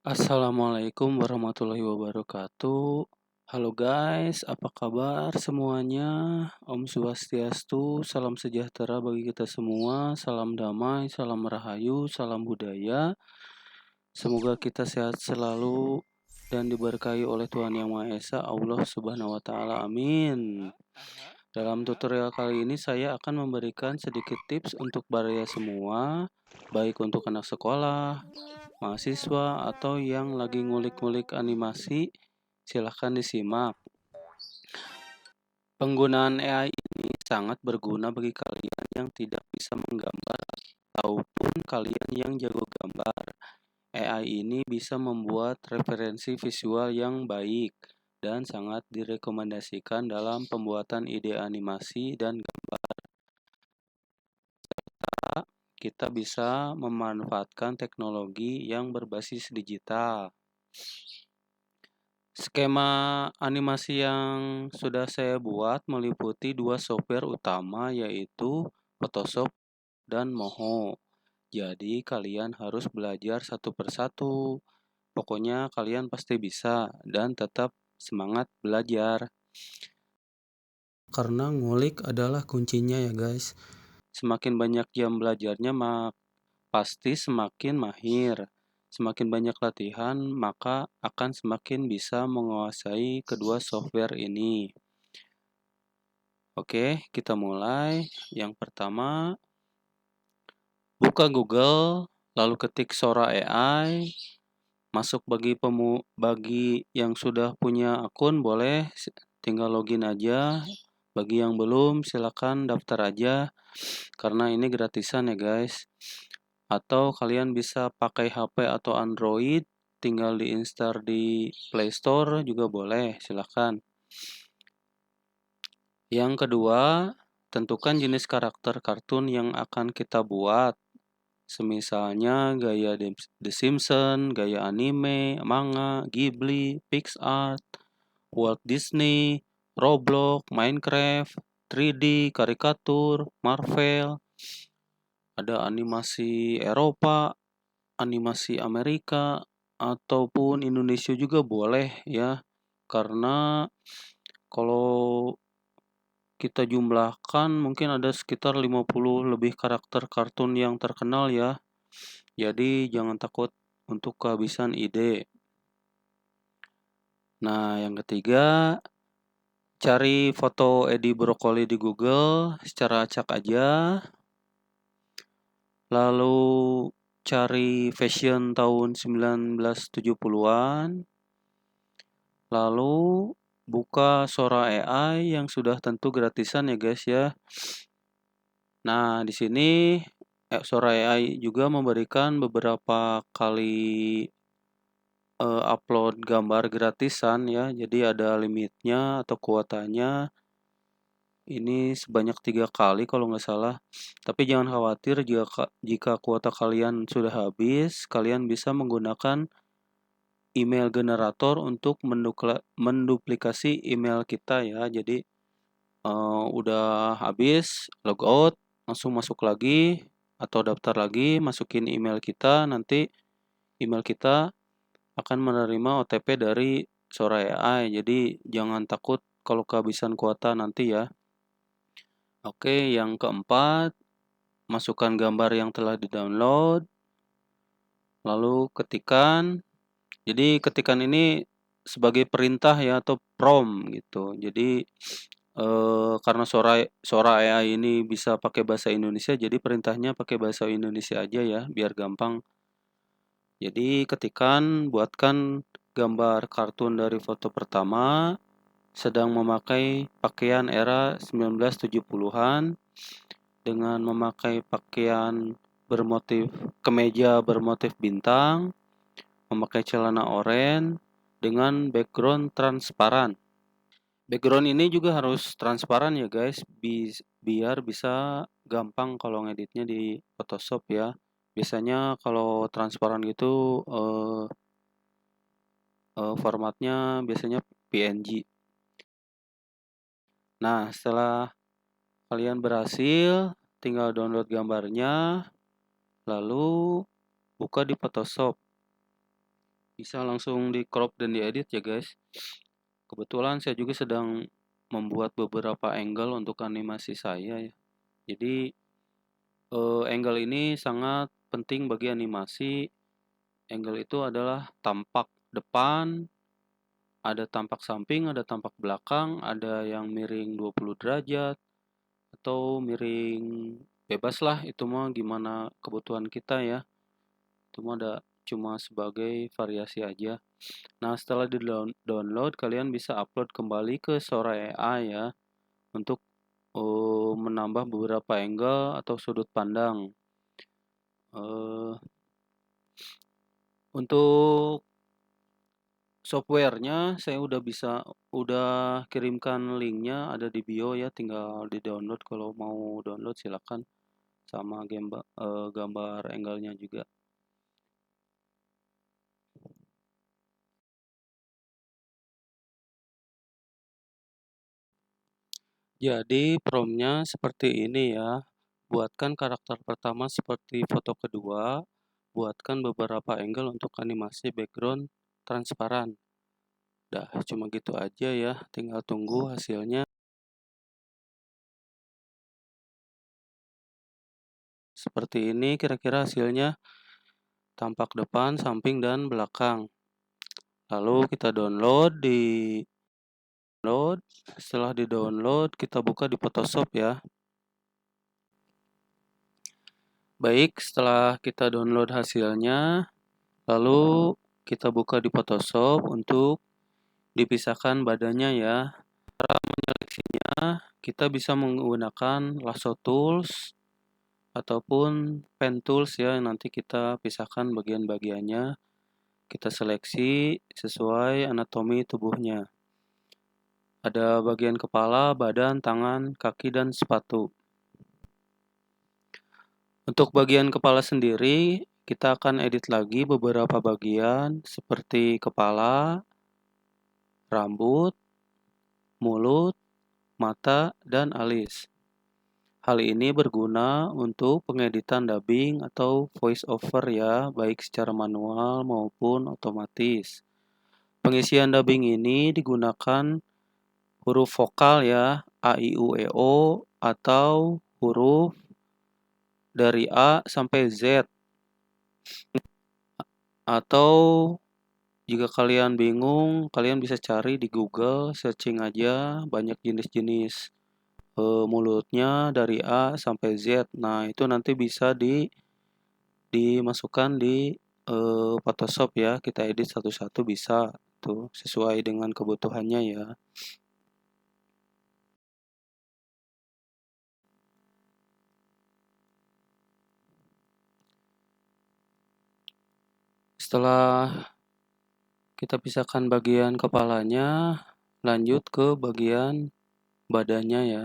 Assalamualaikum warahmatullahi wabarakatuh. Halo guys, apa kabar semuanya? Om Swastiastu, salam sejahtera bagi kita semua, salam damai, salam rahayu, salam budaya. Semoga kita sehat selalu dan diberkahi oleh Tuhan Yang Maha Esa, Allah Subhanahu wa taala. Amin. Dalam tutorial kali ini saya akan memberikan sedikit tips untuk baraya semua, baik untuk anak sekolah, mahasiswa, atau yang lagi ngulik-ngulik animasi. Silahkan disimak. Penggunaan AI ini sangat berguna bagi kalian yang tidak bisa menggambar ataupun kalian yang jago gambar. AI ini bisa membuat referensi visual yang baik dan sangat direkomendasikan dalam pembuatan ide animasi dan gambar. Kita bisa memanfaatkan teknologi yang berbasis digital. Skema animasi yang sudah saya buat meliputi dua software utama, yaitu Photoshop dan Moho. Jadi kalian harus belajar satu persatu. Pokoknya kalian pasti bisa dan tetap semangat belajar. Karena ngulik adalah kuncinya ya guys. Semakin banyak jam belajarnya, pasti semakin mahir. Semakin banyak latihan, maka akan semakin bisa menguasai kedua software ini. Oke, kita mulai. Yang pertama, buka Google, lalu ketik Sora AI. Masuk bagi yang sudah punya akun boleh tinggal login aja. Bagi yang belum, silakan daftar aja karena ini gratisan ya guys. Atau kalian bisa pakai HP atau Android, tinggal diinstal di Play Store juga boleh, silahkan. Yang kedua, tentukan jenis karakter kartun yang akan kita buat. Semisalnya gaya The Simpsons, gaya anime, manga, Ghibli, PixArt, Walt Disney, Roblox, Minecraft, 3D, karikatur, Marvel, ada animasi Eropa, animasi Amerika, ataupun Indonesia juga boleh ya. Karena kalau kita jumlahkan mungkin ada sekitar 50 lebih karakter kartun yang terkenal ya. Jadi jangan takut untuk kehabisan ide. Nah, yang ketiga, cari foto Edi Brokoli di Google secara acak aja. Lalu cari fashion tahun 1970-an. Lalu buka Sora AI yang sudah tentu gratisan ya guys ya. Nah, di sini Sora AI juga memberikan beberapa kali upload gambar gratisan ya. Jadi ada limitnya atau kuotanya. Ini sebanyak 3 kali kalau nggak salah. Tapi jangan khawatir jika kuota kalian sudah habis, kalian bisa menggunakan email generator untuk menduplikasi email kita ya. Jadi udah habis, logout, langsung masuk lagi atau daftar lagi, masukin email kita, nanti email kita akan menerima OTP dari Sora AI. Jadi jangan takut kalau kehabisan kuota nanti ya. Oke, yang keempat, masukkan gambar yang telah di-download, lalu ketikan. Jadi ketikan ini sebagai perintah ya atau prompt gitu. Jadi karena Sora AI ini bisa pakai bahasa Indonesia, jadi perintahnya pakai bahasa Indonesia aja ya, biar gampang. Jadi ketikan, buatkan gambar kartun dari foto pertama, sedang memakai pakaian era 1970-an, dengan memakai pakaian bermotif kemeja bermotif bintang, memakai celana oranye, dengan background transparan. Background ini juga harus transparan ya guys, biar bisa gampang kalau ngeditnya di Photoshop ya. Biasanya kalau transparan gitu formatnya biasanya PNG. Nah, setelah kalian berhasil, tinggal download gambarnya, lalu buka di Photoshop. bisa langsung di-crop dan diedit ya guys. Kebetulan saya juga sedang membuat beberapa angle untuk animasi saya ya. Jadi angle ini sangat penting bagi animasi. Angle itu adalah tampak depan, ada tampak samping, ada tampak belakang, ada yang miring 20 derajat, atau miring bebas lah, itu mah gimana kebutuhan kita ya. Itu mah ada cuma sebagai variasi aja. Nah, setelah di-download, kalian bisa upload kembali ke Sora AI ya, untuk menambah beberapa angle atau sudut pandang. Untuk softwarenya saya udah kirimkan linknya, ada di bio ya, tinggal di-download. Kalau mau download silakan, sama gambar angle-nya juga. Jadi prompt-nya seperti ini ya. Buatkan karakter pertama seperti foto kedua. Buatkan beberapa angle untuk animasi background transparan. Dah, cuma gitu aja ya. Tinggal tunggu hasilnya. Seperti ini kira-kira hasilnya, tampak depan, samping, dan belakang. Lalu kita download. Setelah di-download, kita buka di Photoshop ya. Baik, setelah kita download hasilnya, lalu kita buka di Photoshop untuk dipisahkan badannya ya. Cara menyeleksinya, kita bisa menggunakan lasso tools ataupun pen tools ya. Nanti kita pisahkan bagian-bagiannya. Kita seleksi sesuai anatomi tubuhnya. Ada bagian kepala, badan, tangan, kaki, dan sepatu. Untuk bagian kepala sendiri, kita akan edit lagi beberapa bagian seperti kepala, rambut, mulut, mata, dan alis. Hal ini berguna untuk pengeditan dubbing atau voice over ya, baik secara manual maupun otomatis. Pengisian dubbing ini digunakan huruf vokal ya, A, I, U, E, O, atau huruf dari A sampai Z. Atau jika kalian bingung, kalian bisa cari di Google, searching aja banyak jenis-jenis mulutnya dari A sampai Z. Nah, itu nanti bisa dimasukkan di Photoshop ya. Kita edit satu-satu bisa tuh sesuai dengan kebutuhannya ya. Setelah kita pisahkan bagian kepalanya, lanjut ke bagian badannya ya.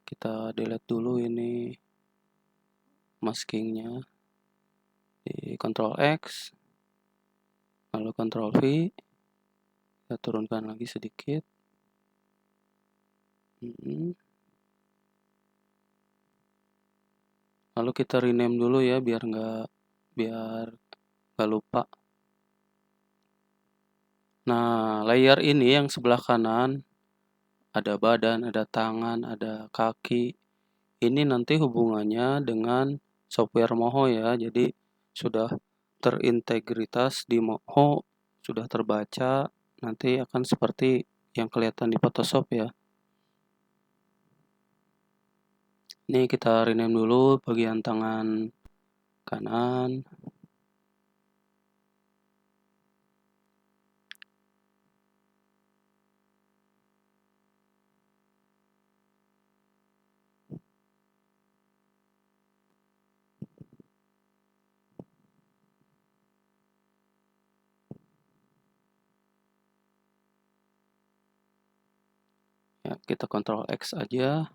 Kita delete dulu ini maskingnya. Di Ctrl X, lalu Ctrl V, kita turunkan lagi sedikit. Lalu kita rename dulu ya, biar nggak lupa. Nah, layer ini yang sebelah kanan, ada badan, ada tangan, ada kaki. Ini nanti hubungannya dengan software Moho ya, jadi sudah terintegritas di Moho, sudah terbaca, nanti akan seperti yang kelihatan di Photoshop ya. Ini kita rename dulu bagian tangan kanan. Ya, kita Ctrl X aja,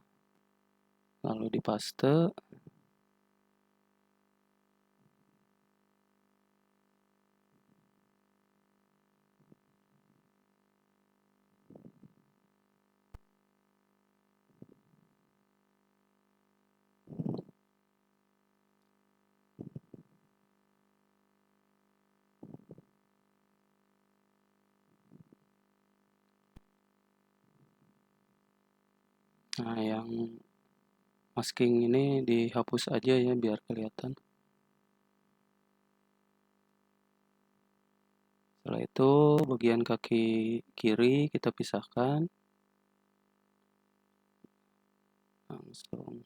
lalu dipaste. Nah, yang masking ini dihapus aja ya biar kelihatan. Setelah itu bagian kaki kiri kita pisahkan. Langsung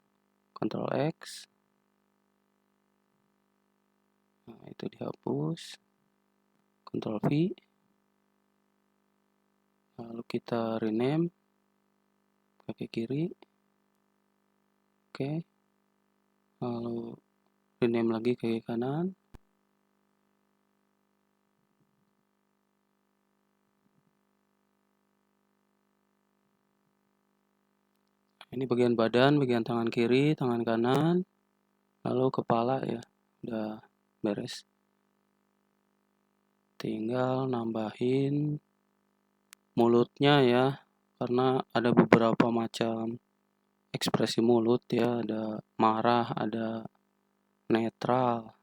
Ctrl X. Nah, itu dihapus. Ctrl V. Lalu kita rename kaki kiri. Oke. Lalu rename lagi kaki kanan. Ini bagian badan, bagian tangan kiri, tangan kanan, lalu kepala ya, udah beres. Tinggal nambahin mulutnya ya, karena ada beberapa macam ekspresi mulut ya, ada marah, ada netral.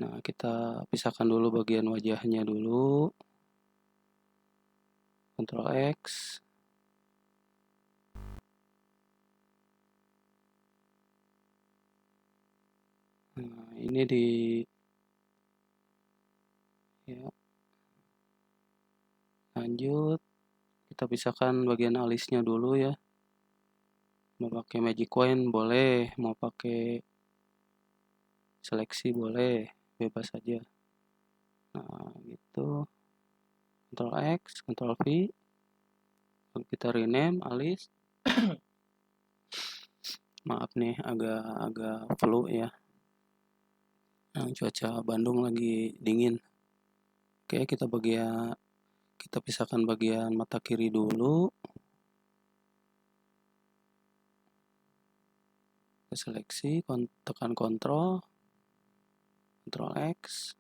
Nah, kita pisahkan dulu bagian wajahnya dulu. Ctrl X. Nah, ini ya, lanjut. Kita pisahkan bagian alisnya dulu ya. Mau pakai magic coin boleh, mau pakai seleksi boleh, bebas saja. Nah, gitu. Ctrl X, Ctrl V. Lalu kita rename alis. Maaf nih, agak flu ya. Nah, cuaca Bandung lagi dingin. Oke, kita pisahkan bagian mata kiri dulu. Kita seleksi, tekan Ctrl X.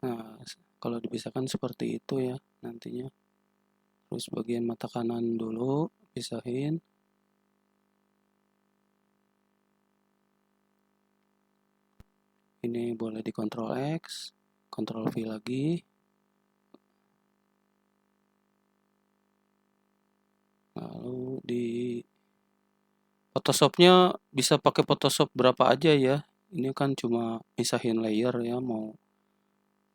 Nah, kalau dipisahkan seperti itu ya nantinya. Terus bagian mata kanan dulu, pisahin. Ini boleh di Ctrl X, Ctrl V lagi. Lalu di Photoshopnya bisa pakai Photoshop berapa aja ya. Ini kan cuma misahin layer ya, mau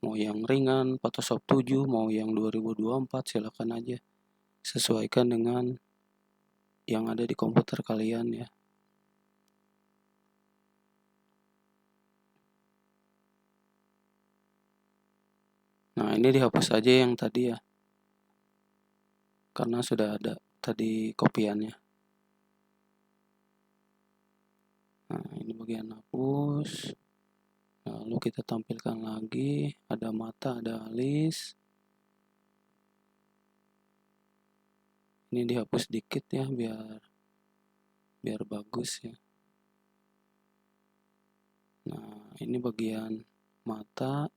yang ringan Photoshop 7, mau yang 2024 silakan aja. Sesuaikan dengan yang ada di komputer kalian ya. Nah, ini dihapus aja yang tadi ya. Karena sudah ada tadi kopiannya. Nah, ini bagian hapus. Lalu kita tampilkan lagi, ada mata, ada alis. Ini dihapus dikit ya biar bagus ya. Nah, ini bagian mata,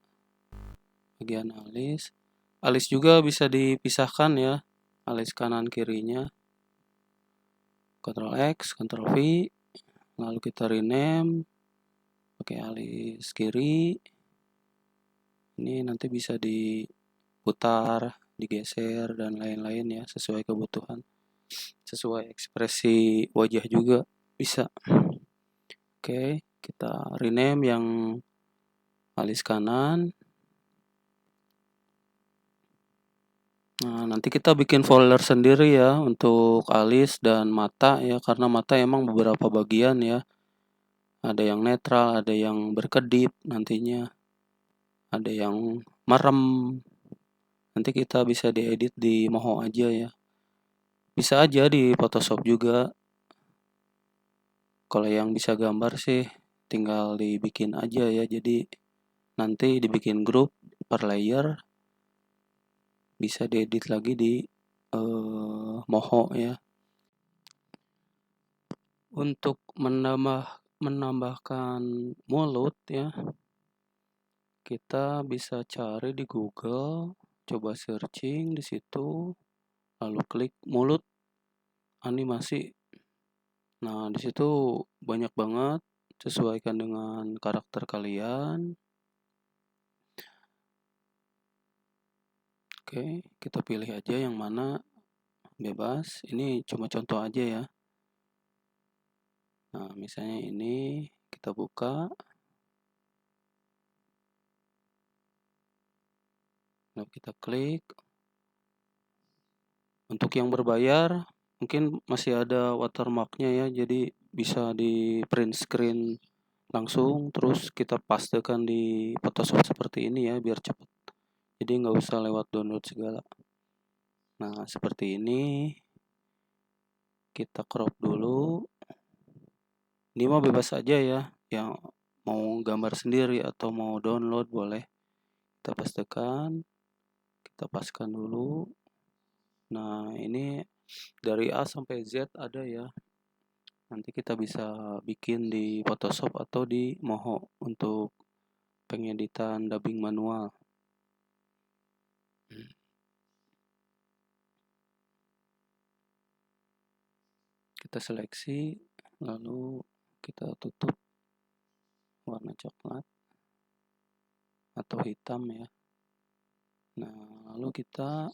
bagian alis. Alis juga bisa dipisahkan ya, alis kanan kirinya. Ctrl X, Ctrl V, lalu kita rename pakai alis kiri. Ini nanti bisa diputar, digeser dan lain-lain ya, sesuai kebutuhan. Sesuai ekspresi wajah juga bisa. Oke, kita rename yang alis kanan. Nah, nanti kita bikin folder sendiri ya untuk alis dan mata ya, karena mata emang beberapa bagian ya. Ada yang netral, ada yang berkedip nantinya. Ada yang merem. Nanti kita bisa diedit di Moho aja ya. Bisa aja di Photoshop juga. Kalau yang bisa gambar sih tinggal dibikin aja ya. Jadi nanti dibikin grup per layer. Bisa diedit lagi di Moho ya. Untuk menambahkan mulut ya, kita bisa cari di Google, coba searching di situ, lalu klik mulut animasi. Nah, di situ banyak banget, sesuaikan dengan karakter kalian. Oke, kita pilih aja yang mana, bebas. Ini cuma contoh aja ya. Nah, misalnya ini kita buka. Lalu kita klik. Untuk yang berbayar, mungkin masih ada watermarknya ya, jadi bisa di print screen langsung, terus kita pastekan di Photoshop seperti ini ya, biar cepat. Jadi nggak usah lewat download segala. Nah, seperti ini. Kita crop dulu. Ini mah bebas aja ya, yang mau gambar sendiri atau mau download boleh. Kita pastekan, kita paskan dulu. Nah, ini dari A sampai Z ada ya. Nanti kita bisa bikin di Photoshop atau di Moho untuk pengeditan dubbing manual. Kita seleksi, lalu kita tutup warna coklat atau hitam ya. Nah, lalu kita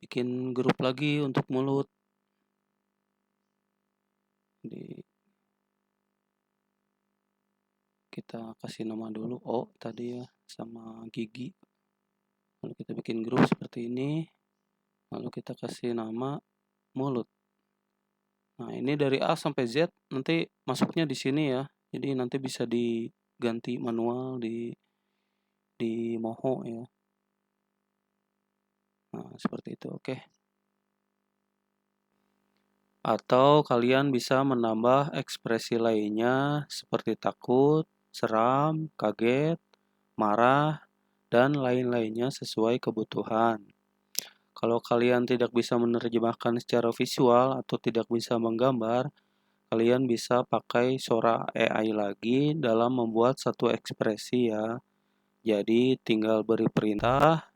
bikin grup lagi untuk mulut. Kita kasih nama dulu O tadi ya, sama gigi. Lalu kita bikin grup seperti ini. Lalu kita kasih nama mulut. Nah, ini dari A sampai Z nanti masuknya di sini ya. Jadi nanti bisa diganti manual di Moho ya. Nah, seperti itu. Oke. Atau kalian bisa menambah ekspresi lainnya seperti takut, seram, kaget, marah, dan lain-lainnya sesuai kebutuhan. Kalau kalian tidak bisa menerjemahkan secara visual atau tidak bisa menggambar, kalian bisa pakai Sora AI lagi dalam membuat satu ekspresi ya. Jadi tinggal beri perintah,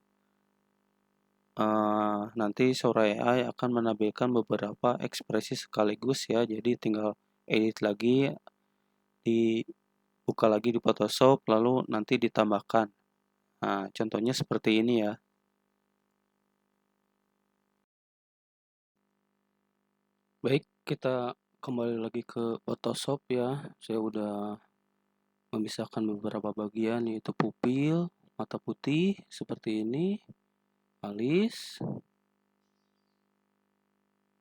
nanti Sora AI akan menampilkan beberapa ekspresi sekaligus ya. Jadi tinggal edit lagi, dibuka lagi di Photoshop, lalu nanti ditambahkan. Nah, contohnya seperti ini ya. Baik, kita kembali lagi ke Photoshop ya. Saya udah memisahkan beberapa bagian yaitu pupil, mata putih seperti ini, alis,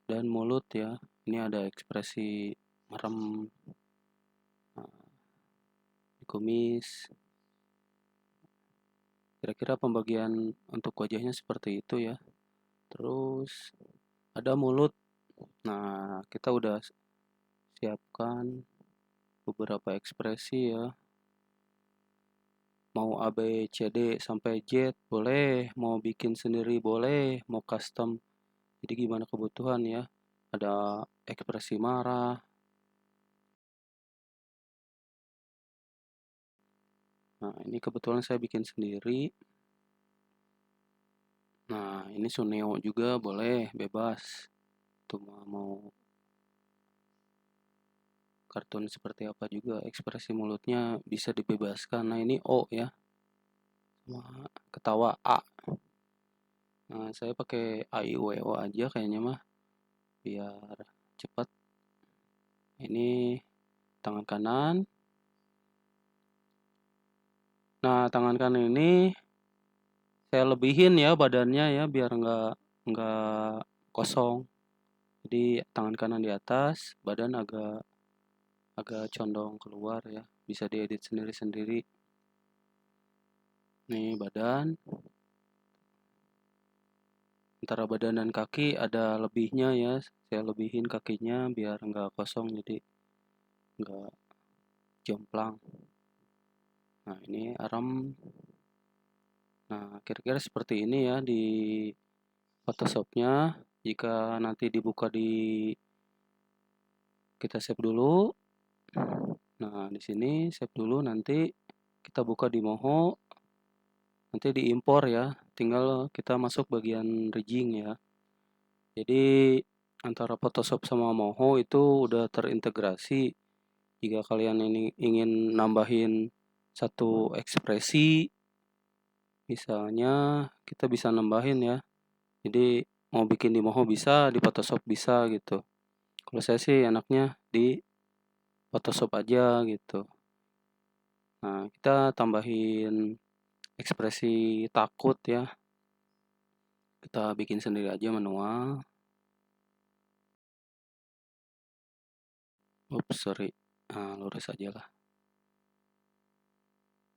dan mulut ya. Ini ada ekspresi merem di kumis. Kira-kira pembagian untuk wajahnya seperti itu ya. Terus ada mulut. Nah, kita udah siapkan beberapa ekspresi ya. Mau A, B, C, D sampai Z boleh, mau bikin sendiri boleh, mau custom. Jadi gimana kebutuhan ya. Ada ekspresi marah. Nah, ini kebetulan saya bikin sendiri. Nah, ini Suneo juga boleh, bebas. Cuma mau kartun seperti apa juga, ekspresi mulutnya bisa dibebaskan. Nah, ini O ya. Sama ketawa A. Nah, saya pakai A, I, U, E, O aja kayaknya mah. Biar cepat. Ini tangan kanan. Nah, tangan kanan ini saya lebihin ya badannya ya biar nggak kosong. Jadi tangan kanan di atas, badan agak condong keluar ya. Bisa diedit sendiri-sendiri. Nih badan. Antara badan dan kaki ada lebihnya ya. Saya lebihin kakinya biar nggak kosong jadi nggak jomplang. Nah, ini arm. Nah, kira-kira seperti ini ya di Photoshopnya. Jika nanti dibuka kita save dulu. Nah, di sini save dulu, nanti kita buka di Moho. Nanti diimpor ya. Tinggal kita masuk bagian rigging ya. Jadi antara Photoshop sama Moho itu udah terintegrasi. Jika kalian ini ingin nambahin satu ekspresi, Misalnya kita bisa nambahin ya. Jadi mau bikin di Moho bisa, di Photoshop bisa gitu. Kalau saya sih enaknya di Photoshop aja gitu. Nah, kita tambahin ekspresi takut ya. Kita bikin sendiri aja manual. Oops, sorry. Nah, lurus aja lah.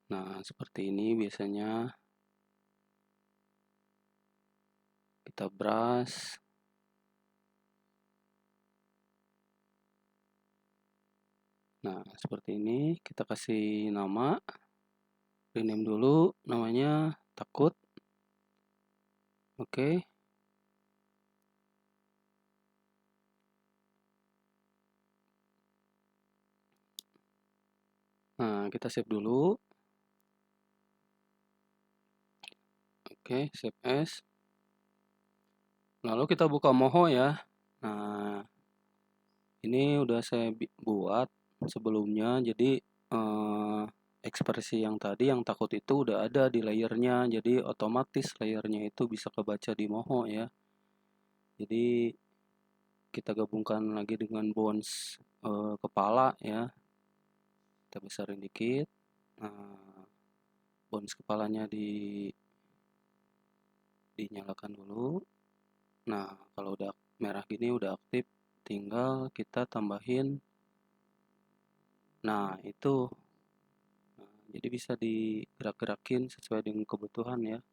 Nah, seperti ini biasanya kita brush. Nah, seperti ini kita kasih nama. Rename dulu namanya takut. Oke. Nah, kita save dulu. Oke, save as. Lalu kita buka Moho ya. Nah, ini udah saya buat sebelumnya. Jadi ekspresi yang tadi yang takut itu udah ada di layernya. Jadi otomatis layernya itu bisa kebaca di Moho ya. Jadi kita gabungkan lagi dengan bones kepala ya. Kita besarin dikit. Nah, bones kepalanya dinyalakan dulu. Nah, kalau udah merah gini udah aktif, tinggal kita tambahin. Nah, itu. Nah, jadi bisa digerak-gerakin sesuai dengan kebutuhan ya.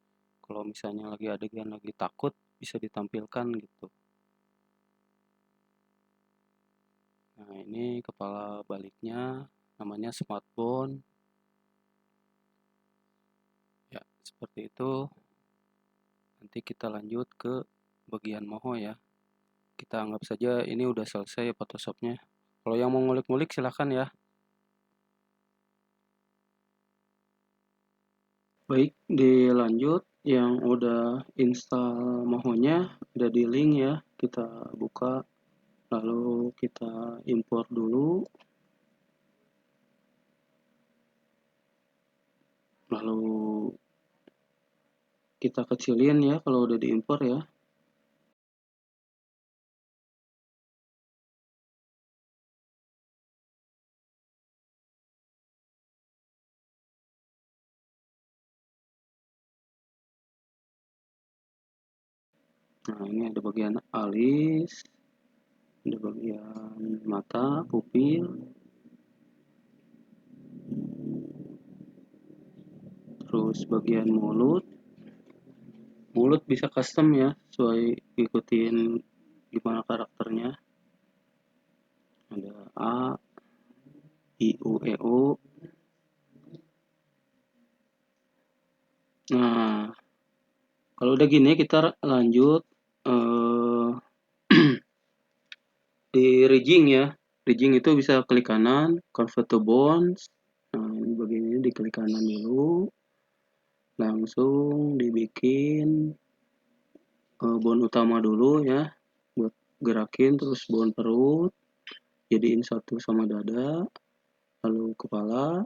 Kalau misalnya lagi adegan lagi takut, bisa ditampilkan gitu. Nah, ini kepala baliknya namanya smart bone. Ya, seperti itu. Nanti kita lanjut ke bagian Moho ya. Kita anggap saja ini udah selesai Photoshopnya. Kalau yang mau ngulik-ngulik silahkan ya. Baik, dilanjut yang udah install Mohonya ada di link ya. Kita buka, lalu kita import dulu. Lalu kita kecilin ya kalau udah diimpor ya. Nah, ini ada bagian alis, ada bagian mata, pupil, terus bagian mulut. Mulut bisa custom ya, sesuai ikutin gimana karakternya. Ada A, I, U, E, O. Nah, kalau udah gini kita lanjut di rigging ya. Rigging itu bisa klik kanan, convert to bones. Nah, ini bagian ini diklik kanan dulu. Langsung dibikin bone utama dulu ya. Buat gerakin terus bone perut. Jadiin satu sama dada. Lalu kepala.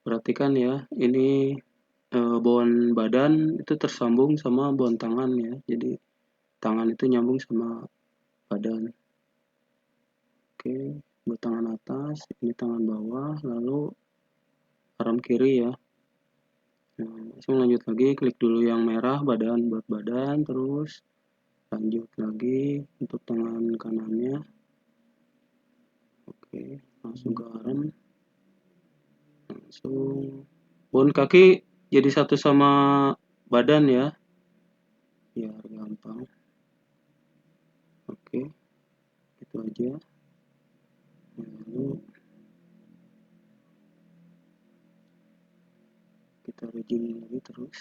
Perhatikan ya, ini bone badan itu tersambung sama bone tangan ya. Jadi tangan itu nyambung sama badan. Oke, buat tangan atas, ini tangan bawah, lalu arm kiri ya. Nah, langsung lanjut lagi, klik dulu yang merah badan buat badan, terus lanjut lagi untuk tangan kanannya. Oke, langsung ke arm. Langsung bone kaki jadi satu sama badan ya. Biar gampang. Oke, itu aja. Lalu kita rigging lagi terus.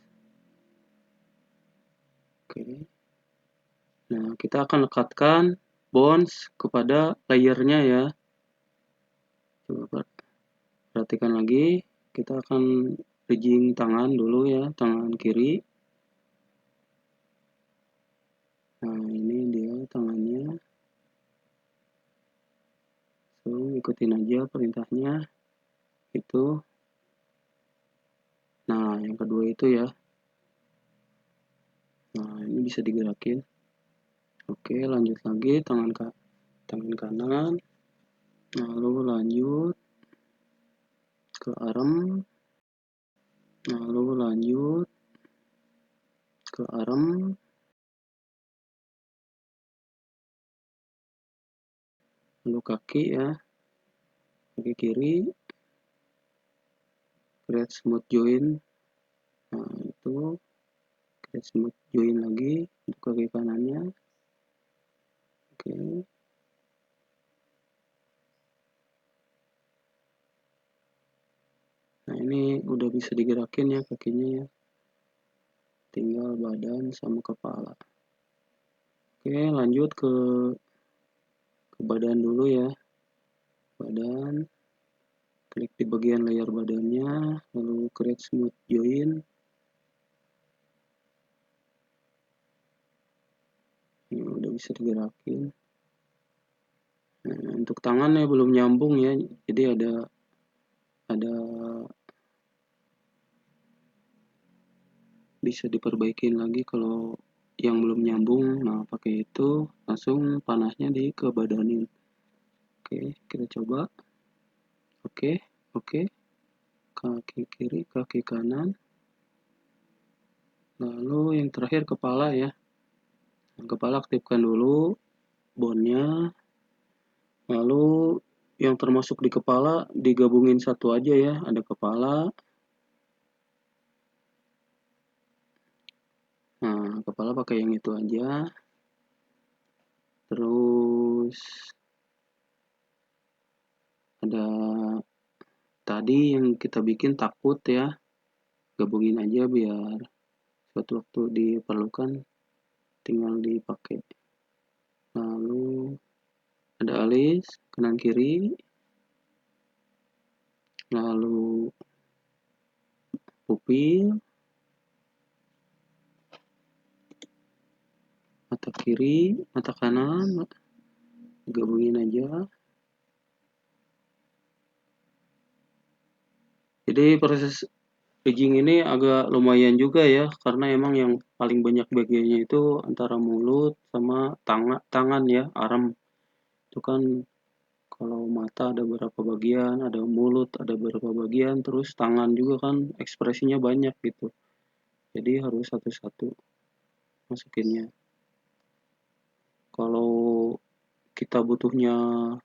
Oke. Nah, kita akan lekatkan bones kepada layernya ya. Coba perhatikan lagi. Kita akan rigging tangan dulu ya, tangan kiri. Nah, ini dia tangannya. So, ikutin aja perintahnya. Itu. yang kedua itu ya. Nah, ini bisa digerakin. Oke, lanjut lagi tangan kanan. Lalu lanjut ke arm. Lalu lanjut ke arm. Lalu kaki ya. Kaki kiri. Create smooth join. Nah, itu create smooth join lagi untuk kaki kanannya. Oke. Nah, ini udah bisa digerakin ya kakinya ya. Tinggal badan sama kepala. Oke, lanjut ke badan dulu ya. Badan. Klik di bagian layar badannya, lalu create smooth join. Ini udah bisa digerakin. Nah, untuk tangannya belum nyambung ya, jadi ada bisa diperbaikin lagi kalau yang belum nyambung. Nah, pakai itu langsung panahnya ke badanin. Oke, kita coba. Oke. Kaki kiri, kaki kanan. Lalu yang terakhir kepala ya. Kepala aktifkan dulu bone-nya. Lalu yang termasuk di kepala digabungin satu aja ya. Ada kepala. Nah, kepala pakai yang itu aja. Terus ada tadi yang kita bikin takut ya. Gabungin aja biar suatu waktu diperlukan tinggal dipakai. Lalu ada alis kanan kiri. Lalu pupil, mata kiri, mata kanan, gabungin aja. Jadi proses edging ini agak lumayan juga ya, karena emang yang paling banyak bagiannya itu antara mulut sama tangan ya, arm. Itu kan kalau mata ada beberapa bagian, ada mulut ada beberapa bagian, terus tangan juga kan ekspresinya banyak gitu. Jadi harus satu-satu masukinnya. Kalau kita butuhnya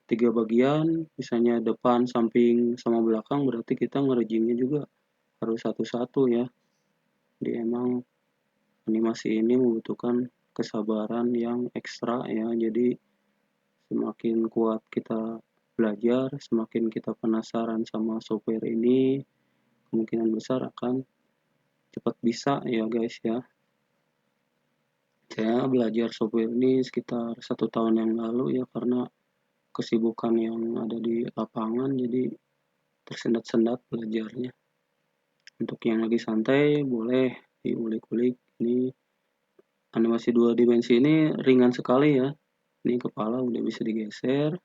3 bagian, misalnya depan, samping, sama belakang, berarti kita ngerejingnya juga harus satu-satu ya. Jadi emang animasi ini membutuhkan kesabaran yang ekstra ya. Jadi semakin kuat kita belajar, semakin kita penasaran sama software ini, kemungkinan besar akan cepat bisa ya guys ya. Saya belajar software ini sekitar 1 tahun yang lalu ya, karena kesibukan yang ada di lapangan, jadi tersendat-sendat belajarnya. Untuk yang lagi santai boleh diulik-ulik. Ini animasi 2 dimensi ini ringan sekali ya. Ini kepala udah bisa digeser,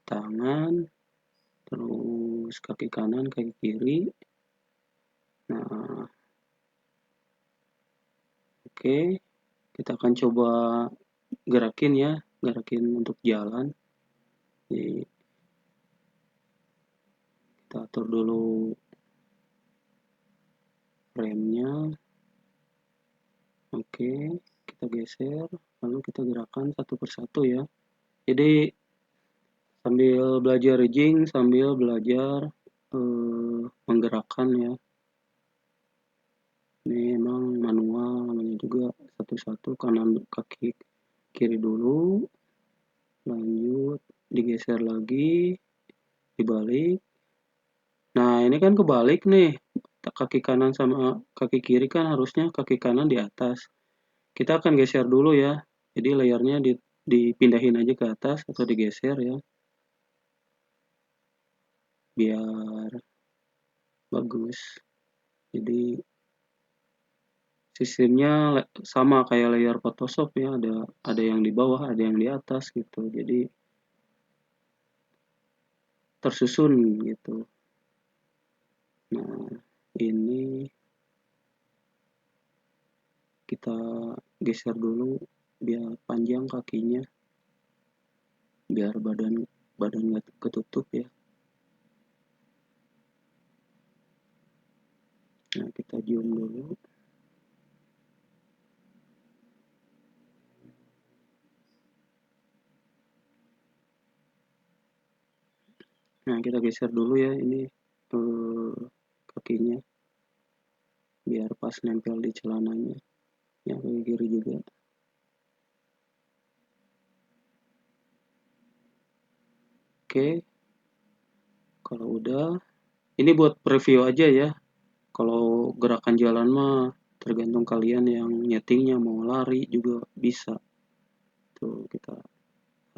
tangan, terus kaki kanan, kaki kiri. Nah, oke. Kita akan coba gerakin ya, gerakin untuk jalan. Jadi kita atur dulu remnya. Oke, kita geser, lalu kita gerakan satu persatu ya. Jadi sambil belajar rigging, sambil belajar menggerakkan ya. Ini emang manual, namanya juga satu-satu, kanan kaki kiri dulu, lanjut digeser lagi, dibalik. Nah, ini kan kebalik nih, kaki kanan sama kaki kiri kan harusnya kaki kanan di atas. Kita akan geser dulu ya, jadi layarnya dipindahin aja ke atas atau digeser ya, biar bagus. Jadi sistemnya sama kayak layar Photoshop ya, ada yang di bawah, ada yang di atas gitu. Jadi tersusun gitu. Nah, ini kita geser dulu biar panjang kakinya, biar badan nggak ketutup ya. Nah, kita zoom dulu. Nah, kita geser dulu ya ini kakinya biar pas nempel di celananya. Yang kaki kiri juga. Oke. Kalau udah, ini buat preview aja ya. Kalau gerakan jalan mah tergantung kalian yang nyetingnya, mau lari juga bisa. Tuh, kita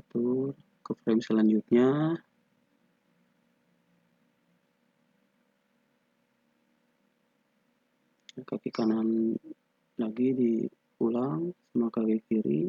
atur ke frame selanjutnya. Kaki kanan lagi diulang sama kaki kiri.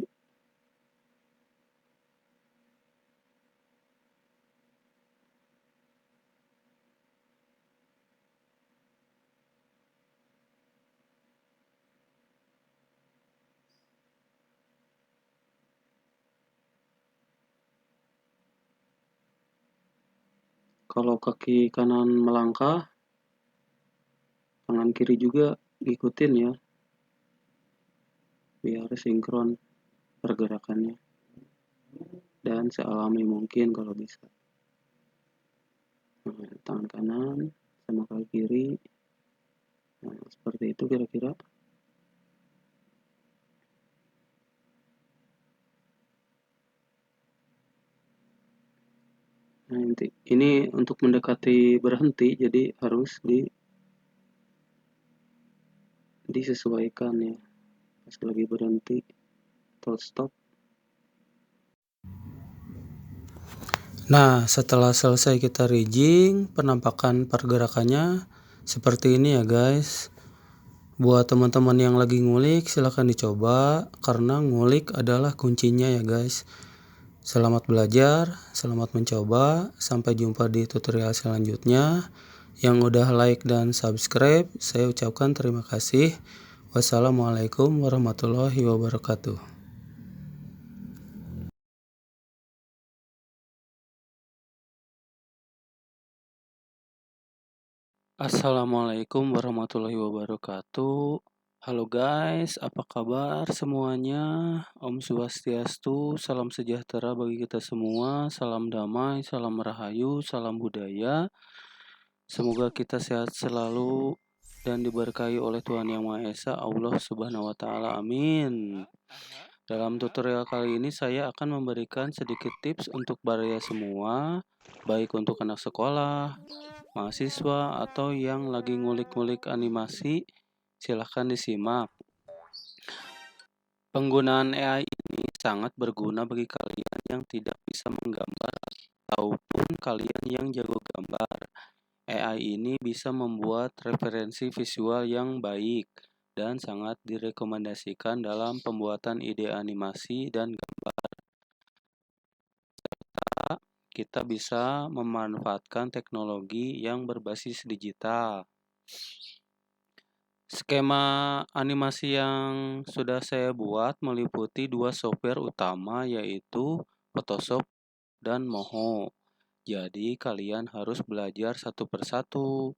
Kalau kaki kanan melangkah, tangan kiri juga ngikutin ya, biar sinkron pergerakannya dan sealami mungkin kalau bisa. Nah, tangan kanan sama kaki kiri, nah, seperti itu kira-kira. Nah, ini untuk mendekati berhenti, jadi harus disesuaikan ya. Pas lagi berhenti atau stop. Nah, setelah selesai kita rigging, penampakan pergerakannya seperti ini ya guys. Buat teman-teman yang lagi ngulik, silahkan dicoba, karena ngulik adalah kuncinya ya guys. Selamat belajar, selamat mencoba, sampai jumpa di tutorial selanjutnya. Yang udah like dan subscribe, saya ucapkan terima kasih. Wassalamualaikum warahmatullahi wabarakatuh. Assalamualaikum warahmatullahi wabarakatuh. Halo guys, apa kabar semuanya? Om Swastiastu, salam sejahtera bagi kita semua, salam damai, salam rahayu, salam budaya. Semoga kita sehat selalu dan diberkahi oleh Tuhan Yang Maha Esa, Allah Subhanahu wa Ta'ala. Amin. Dalam tutorial kali ini saya akan memberikan sedikit tips untuk baraya semua, baik untuk anak sekolah, mahasiswa, atau yang lagi ngulik-ngulik animasi. Silahkan disimak. Penggunaan AI ini sangat berguna bagi kalian yang tidak bisa menggambar ataupun kalian yang jago gambar. AI ini bisa membuat referensi visual yang baik dan sangat direkomendasikan dalam pembuatan ide animasi dan gambar. Kita bisa memanfaatkan teknologi yang berbasis digital. Skema animasi yang sudah saya buat meliputi dua software utama, yaitu Photoshop dan Moho. Jadi kalian harus belajar satu persatu.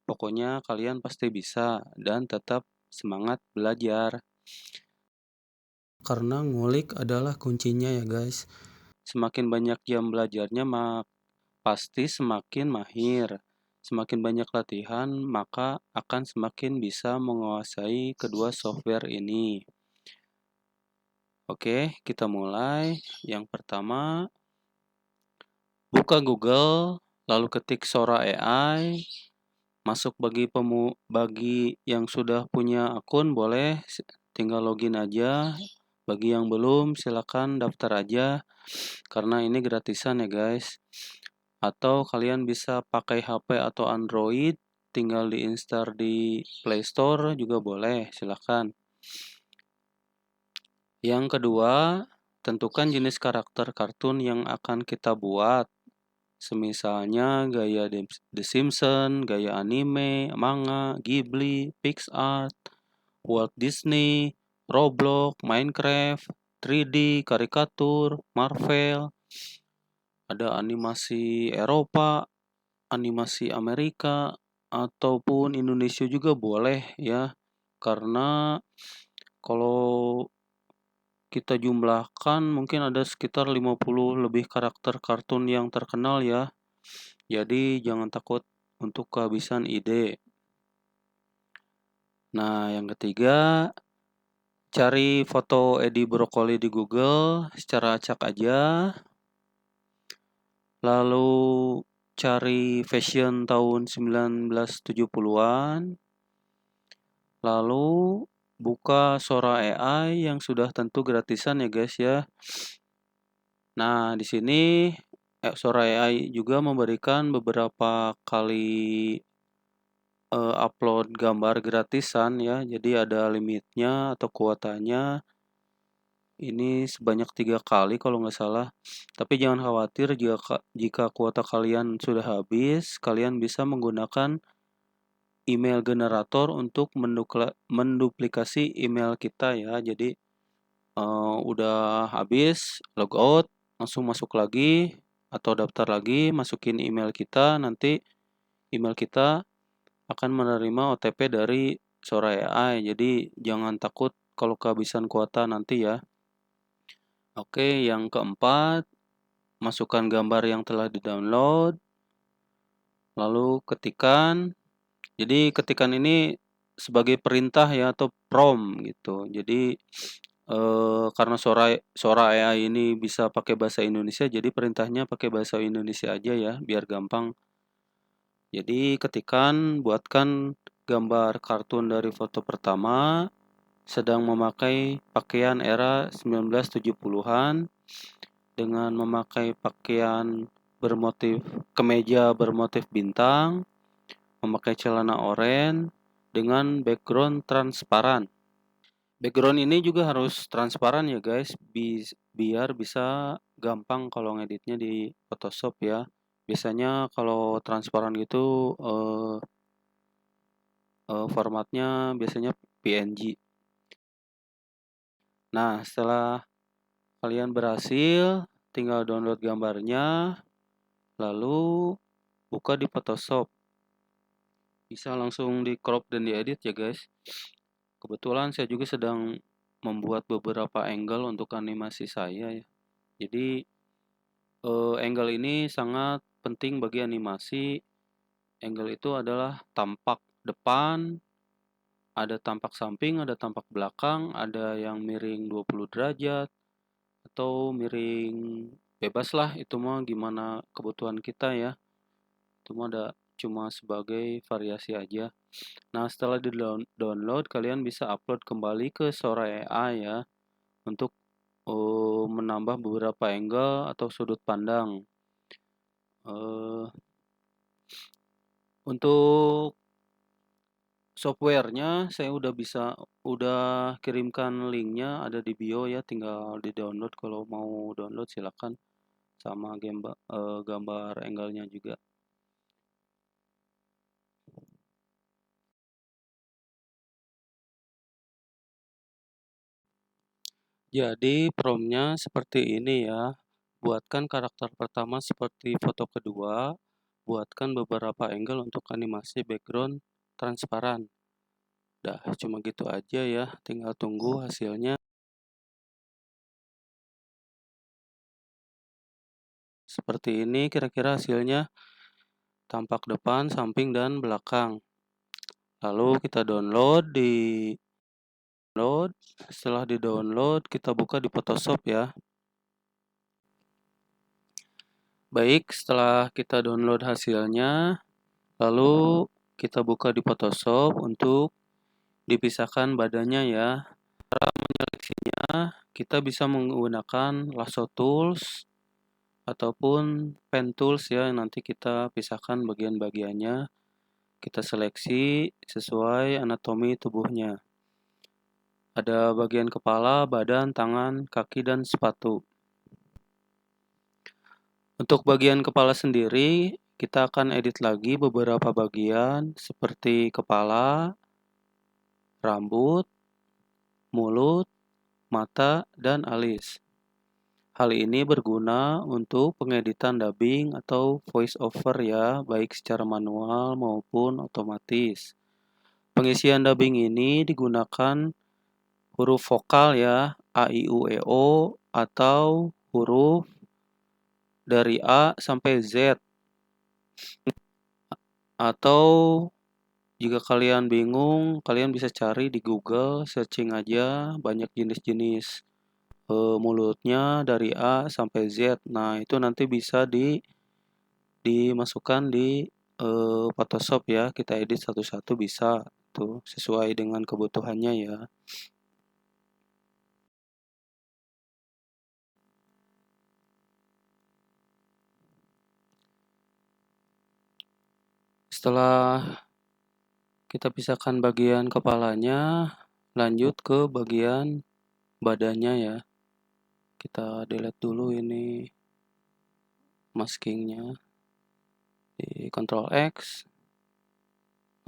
Pokoknya kalian pasti bisa dan tetap semangat belajar. Karena ngulik adalah kuncinya ya guys. Semakin banyak jam belajarnya, pasti semakin mahir. Semakin banyak latihan, maka akan semakin bisa menguasai kedua software ini. Oke, kita mulai. Yang pertama, buka Google, lalu ketik Sora AI. Masuk bagi yang sudah punya akun boleh tinggal login aja. Bagi yang belum, silakan daftar aja karena ini gratisan ya guys. Atau kalian bisa pakai HP atau Android, tinggal diinstal di Play Store juga boleh, silahkan. Yang kedua, tentukan jenis karakter kartun yang akan kita buat. Semisalnya gaya The Simpsons, gaya anime, manga, Ghibli, Pixar, Walt Disney, Roblox, Minecraft, 3D, karikatur, Marvel, ada animasi Eropa, animasi Amerika, ataupun Indonesia juga boleh ya. Karena kalau kita jumlahkan mungkin ada sekitar 50 lebih karakter kartun yang terkenal ya. Jadi jangan takut untuk kehabisan ide. Nah, yang ketiga, cari foto Edi Brokoli di Google secara acak aja. Lalu cari fashion tahun 1970-an. Lalu buka Sora AI yang sudah tentu gratisan ya guys ya. Nah, di sini Sora AI juga memberikan beberapa kali upload gambar gratisan ya. Jadi ada limitnya atau kuotanya. Ini sebanyak 3 kali kalau nggak salah. Tapi jangan khawatir jika kuota kalian sudah habis, kalian bisa menggunakan email generator untuk menduplikasi email kita ya. Jadi udah habis, logout, langsung masuk lagi atau daftar lagi, masukin email kita, nanti email kita akan menerima OTP dari Sora AI. Jadi jangan takut kalau kehabisan kuota nanti ya. Oke, yang keempat, masukkan gambar yang telah di-download, lalu ketikan. Jadi ketikan ini sebagai perintah ya atau prompt gitu. Jadi karena Sora AI ini bisa pakai bahasa Indonesia, jadi perintahnya pakai bahasa Indonesia aja ya, biar gampang. Jadi ketikan, buatkan gambar kartun dari foto pertama, sedang memakai pakaian era 1970-an, dengan memakai pakaian bermotif kemeja bermotif bintang, memakai celana oranye, dengan background transparan. Background ini juga harus transparan ya guys, biar bisa gampang kalau ngeditnya di Photoshop ya. Biasanya kalau transparan gitu formatnya biasanya PNG. Nah, setelah kalian berhasil, tinggal download gambarnya, lalu buka di Photoshop. Bisa langsung di crop dan diedit ya guys. Kebetulan saya juga sedang membuat beberapa angle untuk animasi saya ya. Jadi angle ini sangat penting bagi animasi. Angle itu adalah tampak depan, ada tampak samping, ada tampak belakang, ada yang miring 20 derajat, atau miring bebas lah, itu mah gimana kebutuhan kita ya. Itu mah ada cuma sebagai variasi aja. Nah, setelah di-download, kalian bisa upload kembali ke Sora AI ya, untuk menambah beberapa angle atau sudut pandang. Untuk softwarenya saya udah kirimkan linknya, ada di bio ya, tinggal di-download kalau mau download silakan, sama gambar angle-nya juga. Jadi prompt-nya seperti ini ya. Buatkan karakter pertama seperti foto kedua. Buatkan beberapa angle untuk animasi background transparan. Dah, cuma gitu aja ya. Tinggal tunggu hasilnya. Seperti ini kira-kira hasilnya, tampak depan, samping, dan belakang. Lalu kita download setelah di-download kita buka di Photoshop ya. Baik, setelah kita download hasilnya, lalu kita buka di Photoshop untuk dipisahkan badannya ya. Cara menyeleksinya, kita bisa menggunakan lasso tools ataupun pen tools ya. Nanti kita pisahkan bagian-bagiannya. Kita seleksi sesuai anatomi tubuhnya. Ada bagian kepala, badan, tangan, kaki, dan sepatu. Untuk bagian kepala sendiri, kita akan edit lagi beberapa bagian seperti kepala, rambut, mulut, mata, dan alis. Hal ini berguna untuk pengeditan dubbing atau voice over ya, baik secara manual maupun otomatis. Pengisian dubbing ini digunakan huruf vokal ya, A, I, U, E, O, atau huruf dari A sampai Z. Atau jika kalian bingung, kalian bisa cari di Google, searching aja banyak jenis-jenis mulutnya dari A sampai Z. Nah, itu nanti bisa dimasukkan di Photoshop ya. Kita edit satu-satu bisa tuh sesuai dengan kebutuhannya ya. Setelah kita pisahkan bagian kepalanya, lanjut ke bagian badannya ya. Kita delete dulu ini maskingnya. Di Ctrl X,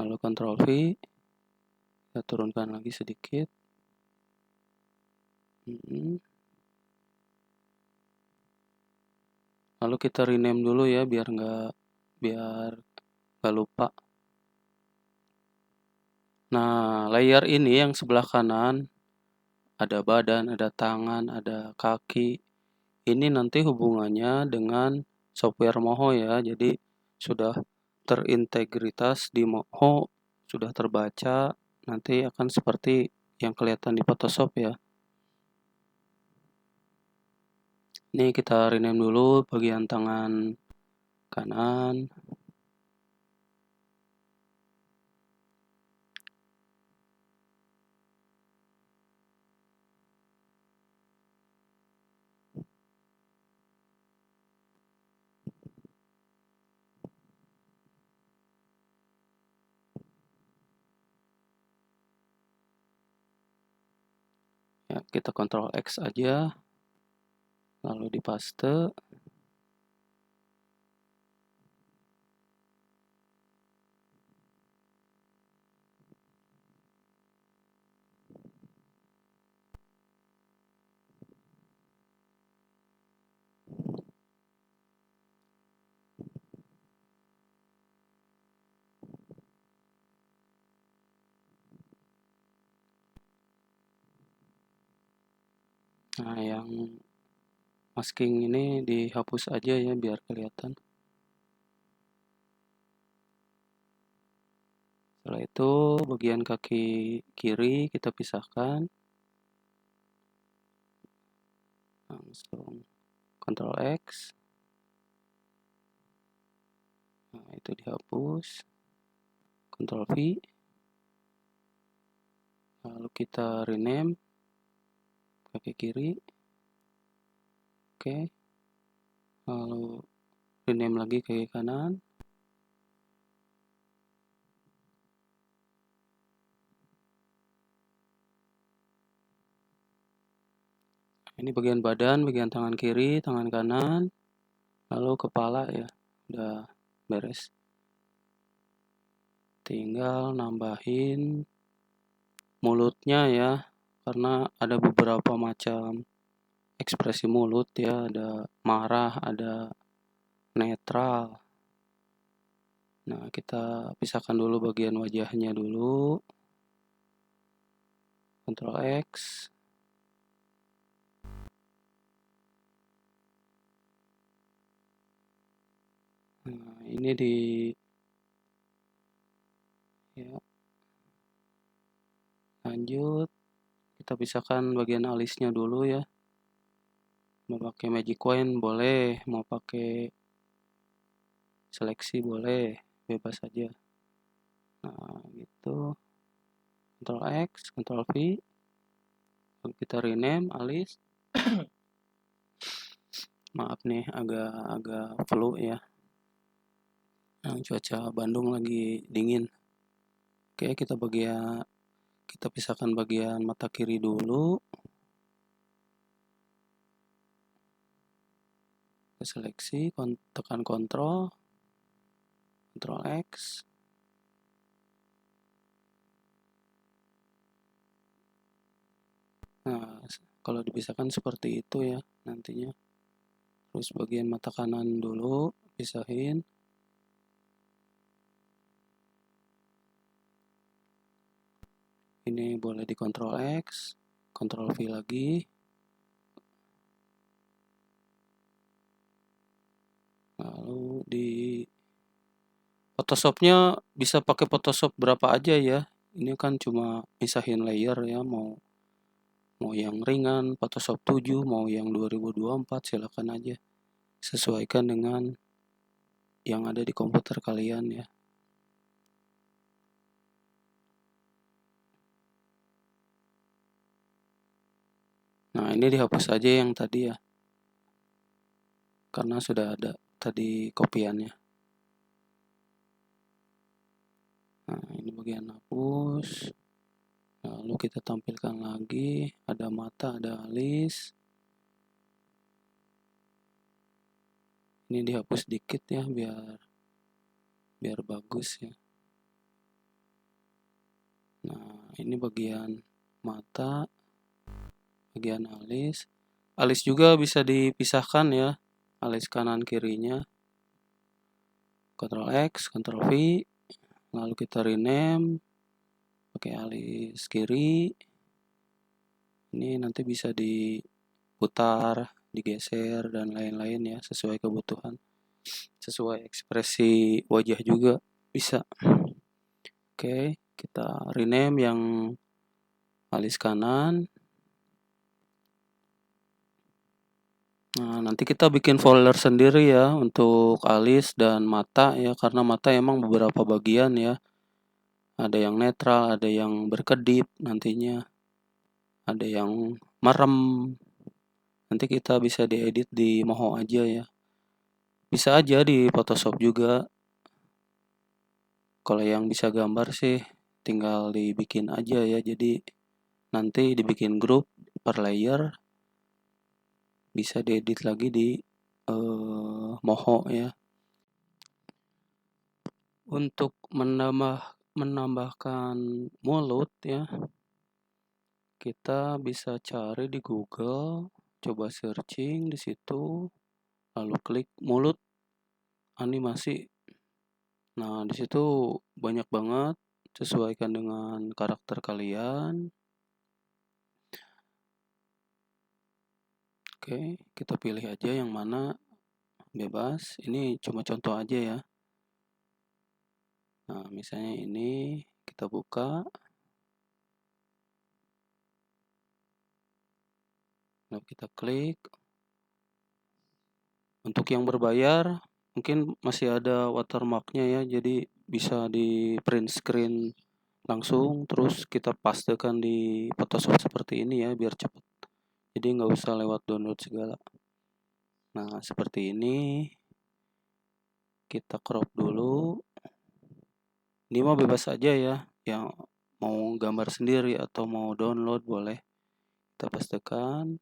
lalu Ctrl V, kita turunkan lagi sedikit. Lalu kita rename dulu ya biar nggak lupa. Nah, layer ini yang sebelah kanan ada badan, ada tangan, ada kaki. Ini nanti hubungannya dengan software Moho ya. Jadi sudah terintegritas di Moho, sudah terbaca, nanti akan seperti yang kelihatan di Photoshop ya. Ini kita rename dulu bagian tangan kanan. Ya, kita Ctrl X aja. Lalu dipaste. Nah, yang masking ini dihapus aja ya biar kelihatan. Setelah itu bagian kaki kiri kita pisahkan. Langsung Ctrl X. Nah, itu dihapus. Ctrl V. Lalu kita rename kaki kiri. Oke. Lalu rename lagi kaki kanan. Ini bagian badan, bagian tangan kiri, tangan kanan, lalu kepala ya, udah beres. Tinggal nambahin mulutnya ya, karena ada beberapa macam ekspresi mulut ya, ada marah, ada netral. Nah, kita pisahkan dulu bagian wajahnya dulu. Ctrl X. Nah, ini ya. Lanjut, kita pisahkan bagian alisnya dulu ya. Mau pakai magic coin boleh, mau pakai seleksi boleh, bebas saja. Nah, gitu. Ctrl X, Ctrl V. Lalu kita rename alis. Maaf nih, agak flu ya. Nah, cuaca Bandung lagi dingin. Oke, kita pisahkan bagian mata kiri dulu. Kita seleksi, tekan Ctrl X. Nah, kalau dipisahkan seperti itu ya nantinya. Terus bagian mata kanan dulu pisahin. Ini boleh di Ctrl X, Ctrl V lagi. Lalu di Photoshopnya bisa pakai Photoshop berapa aja ya. Ini kan cuma misahin layer ya, mau yang ringan Photoshop 7, mau yang 2024 silakan aja. Sesuaikan dengan yang ada di komputer kalian ya. Nah, ini dihapus aja yang tadi ya. Karena sudah ada tadi kopiannya. Nah, ini bagian hapus. Lalu kita tampilkan lagi, ada mata, ada alis. Ini dihapus dikit ya biar bagus ya. Nah, ini bagian mata, bagian alis. Alis juga bisa dipisahkan ya, alis kanan kirinya. Ctrl X, Ctrl V, lalu kita rename pakai alis kiri. Ini nanti bisa diputar, digeser dan lain-lain ya, sesuai kebutuhan. Sesuai ekspresi wajah juga bisa. Oke, kita rename yang alis kanan. Nah, nanti kita bikin folder sendiri ya untuk alis dan mata ya, karena mata emang beberapa bagian ya. Ada yang netral, ada yang berkedip nantinya. Ada yang merem. Nanti kita bisa diedit di Moho aja ya. Bisa aja di Photoshop juga. Kalau yang bisa gambar sih tinggal dibikin aja ya. Jadi nanti dibikin grup per layer. Bisa diedit lagi di Moho ya. Untuk menambahkan mulut ya, kita bisa cari di Google, coba searching di situ, lalu klik mulut animasi. Nah, di situ banyak banget, sesuaikan dengan karakter kalian. Oke, kita pilih aja yang mana, bebas. Ini cuma contoh aja ya. Nah, misalnya ini kita buka. Lalu kita klik. Untuk yang berbayar, mungkin masih ada watermarknya ya, jadi bisa di print screen langsung, terus kita pastekan di Photoshop seperti ini ya, biar cepat. Jadi nggak usah lewat download segala. Nah, seperti ini. Kita crop dulu. Ini mah bebas aja ya, yang mau gambar sendiri atau mau download boleh. Kita pastekan,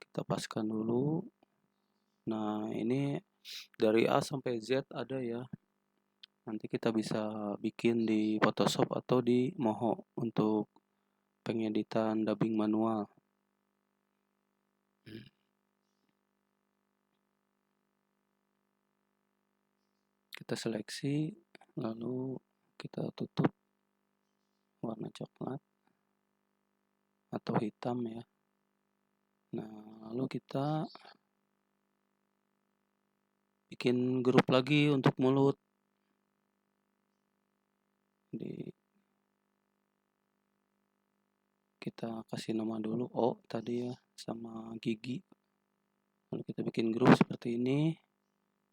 kita paskan dulu. Nah, ini dari A sampai Z ada ya. Nanti kita bisa bikin di Photoshop atau di Moho untuk pengeditan dubbing manual. Kita seleksi, lalu kita tutup warna coklat atau hitam ya. Nah, lalu kita bikin grup lagi untuk mulut. Kita kasih nama dulu O tadi ya, sama gigi. Lalu kita bikin grup seperti ini.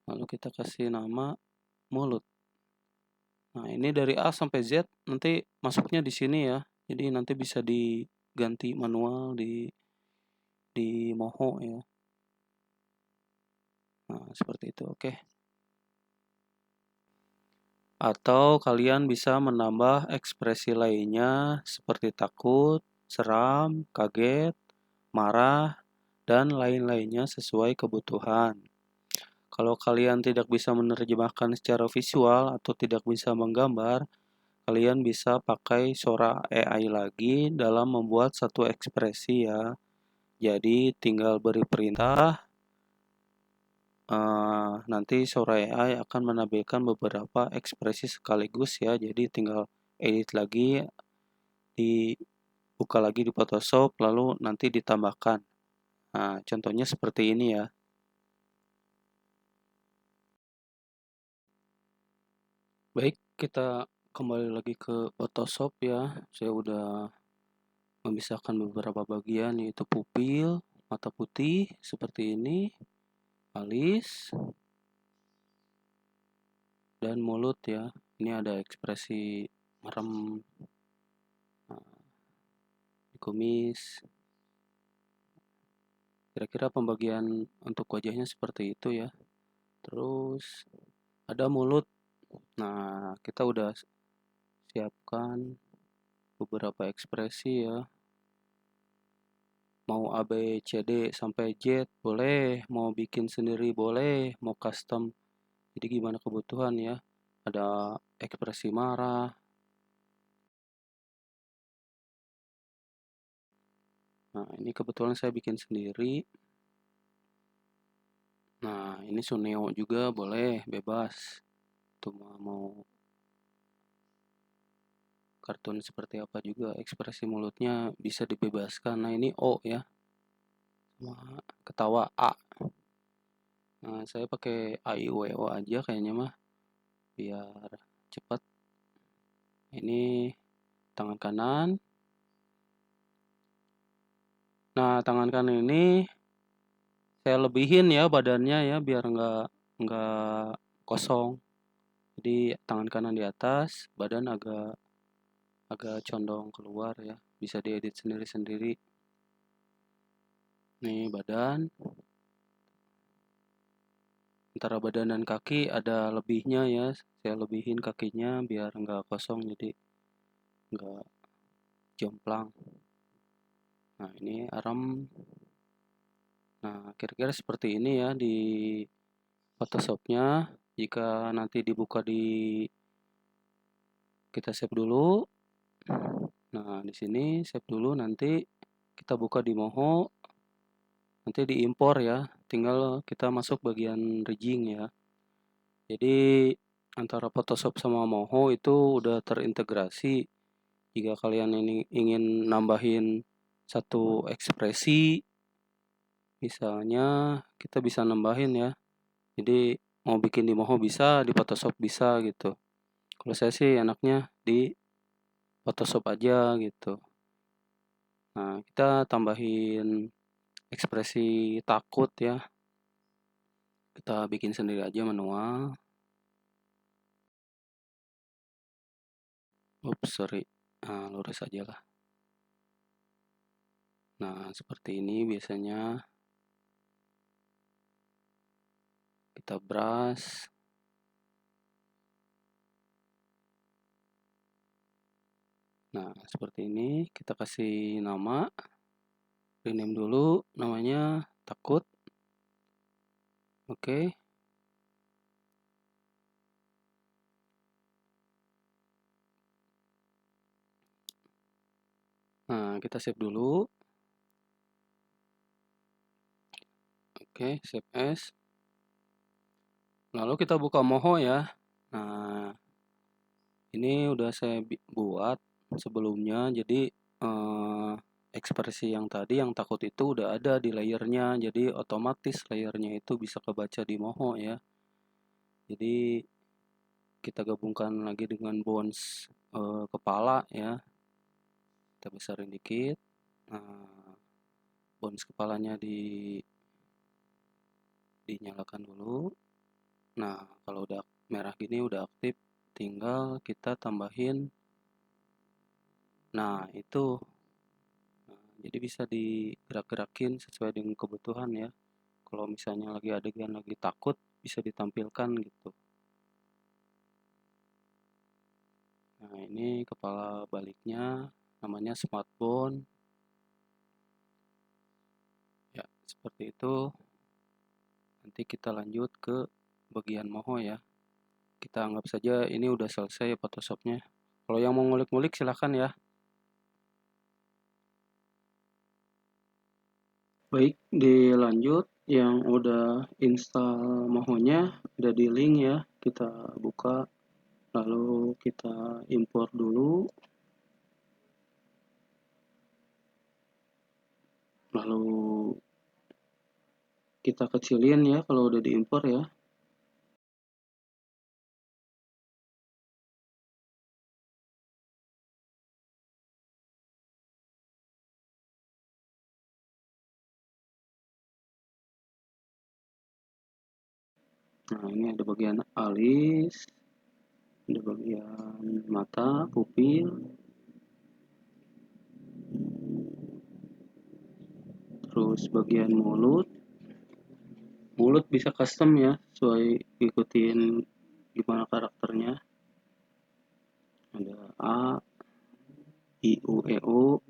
Lalu kita kasih nama mulut. Nah, ini dari A sampai Z nanti masuknya di sini ya. Jadi nanti bisa diganti manual di Moho ya. Nah, seperti itu. Oke. Atau kalian bisa menambah ekspresi lainnya seperti takut, seram, kaget, marah, dan lain-lainnya sesuai kebutuhan. Kalau kalian tidak bisa menerjemahkan secara visual atau tidak bisa menggambar, kalian bisa pakai Sora AI lagi dalam membuat satu ekspresi ya. Jadi tinggal beri perintah, nanti Sora AI akan menampilkan beberapa ekspresi sekaligus ya. Jadi tinggal edit lagi, dibuka lagi di Photoshop, lalu nanti ditambahkan. Nah, contohnya seperti ini ya. Baik, kita kembali lagi ke Photoshop ya. Saya udah memisahkan beberapa bagian yaitu pupil, mata putih seperti ini, alis, dan mulut ya. Ini ada ekspresi merem di kumis. Kira-kira pembagian untuk wajahnya seperti itu ya. Terus ada mulut. Nah, kita udah siapkan beberapa ekspresi ya. Mau A, B, C, D sampai Z boleh, mau bikin sendiri boleh, mau custom. Jadi gimana kebutuhan ya. Ada ekspresi marah. Nah, ini kebetulan saya bikin sendiri. Nah, ini Suneo juga boleh, bebas. Tuh mau kartun seperti apa juga, ekspresi mulutnya bisa dibebaskan. Nah, ini O ya. Sama ketawa A. Nah, saya pakai A I U E O aja kayaknya mah biar cepat. Ini tangan kanan. Nah, tangan kanan ini saya lebihin ya badannya ya biar nggak kosong. Jadi tangan kanan di atas, badan agak condong keluar ya. Bisa diedit sendiri-sendiri. Nih badan. Antara badan dan kaki ada lebihnya ya. Saya lebihin kakinya biar nggak kosong jadi nggak jomplang. Nah, ini arm. Nah, kira-kira seperti ini ya di Photoshopnya. Jika nanti dibuka kita save dulu. Nah, di sini save dulu, nanti kita buka di Moho. Nanti diimpor ya. Tinggal kita masuk bagian rigging ya. Jadi antara Photoshop sama Moho itu udah terintegrasi. Jika kalian ini ingin nambahin satu ekspresi, misalnya kita bisa nambahin ya. Jadi mau bikin di Moho bisa, di Photoshop bisa gitu. Kalau saya sih enaknya di Photoshop aja gitu. Nah, kita tambahin ekspresi takut ya. Kita bikin sendiri aja manual. Oops, sorry. Nah, lurus aja lah. Nah, seperti ini biasanya. Kita brush. Nah, seperti ini. Kita kasih nama. Rename dulu namanya takut. Oke. Nah, kita save dulu. Oke, save as. Lalu kita buka Moho ya. Nah, ini udah saya buat sebelumnya. Jadi ekspresi yang tadi yang takut itu udah ada di layernya. Jadi otomatis layernya itu bisa kebaca di Moho ya. Jadi kita gabungkan lagi dengan bones kepala ya. Kita besarin dikit. Nah, bones kepalanya dinyalakan dulu. Nah, kalau udah merah gini udah aktif, tinggal kita tambahin. Nah, itu. Nah, jadi bisa digerak-gerakin sesuai dengan kebutuhan ya. Kalau misalnya lagi adegan lagi takut, bisa ditampilkan gitu. Nah, ini kepala baliknya namanya smart bone. Ya, seperti itu. Nanti kita lanjut ke bagian Moho ya. Kita anggap saja ini udah selesai Photoshopnya. Kalau yang mau ngulik-ngulik silahkan ya. Baik, dilanjut. Yang udah install Mohonya ada di link ya. Kita buka, lalu kita import dulu. Lalu kita kecilin ya kalau udah diimpor ya. Nah, ini ada bagian alis, ada bagian mata, pupil, terus bagian mulut. Mulut bisa custom ya, sesuai ikutin gimana karakternya. Ada A, I, U, E, O.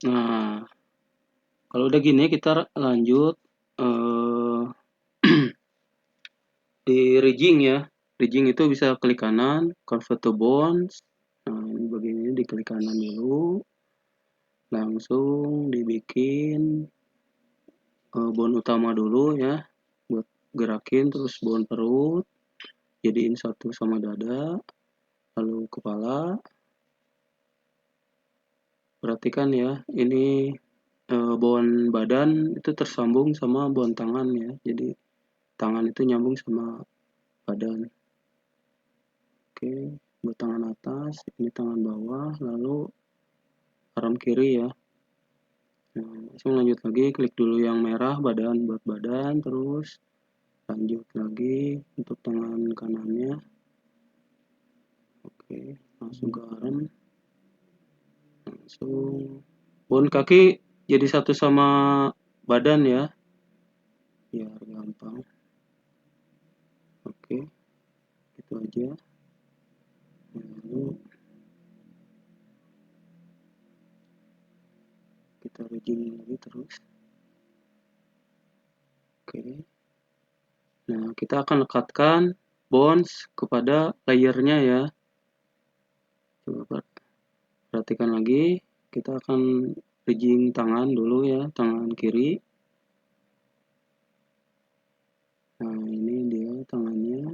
Nah, kalau udah gini kita lanjut eh, di rigging ya. Rigging itu bisa klik kanan, convert to bonds. Nah, ini bagian ini diklik kanan dulu. Langsung dibikin bone utama dulu ya. Buat gerakin, terus bone perut. Jadiin satu sama dada. Lalu kepala. Perhatikan ya, ini bone badan itu tersambung sama bone tangan ya. Jadi tangan itu nyambung sama badan. Oke, buat tangan atas, ini tangan bawah, lalu arm kiri ya. Nah, langsung lanjut lagi, klik dulu yang merah badan buat badan, terus lanjut lagi untuk tangan kanannya. Oke, langsung ke arm, langsung bone kaki jadi satu sama badan ya, biar gampang. Oke, itu aja. Lalu kita rigging lagi terus. Oke, nah kita akan lekatkan bones kepada layernya ya. Coba perhatikan lagi, kita akan rigging tangan dulu ya, tangan kiri. Nah, ini dia tangannya.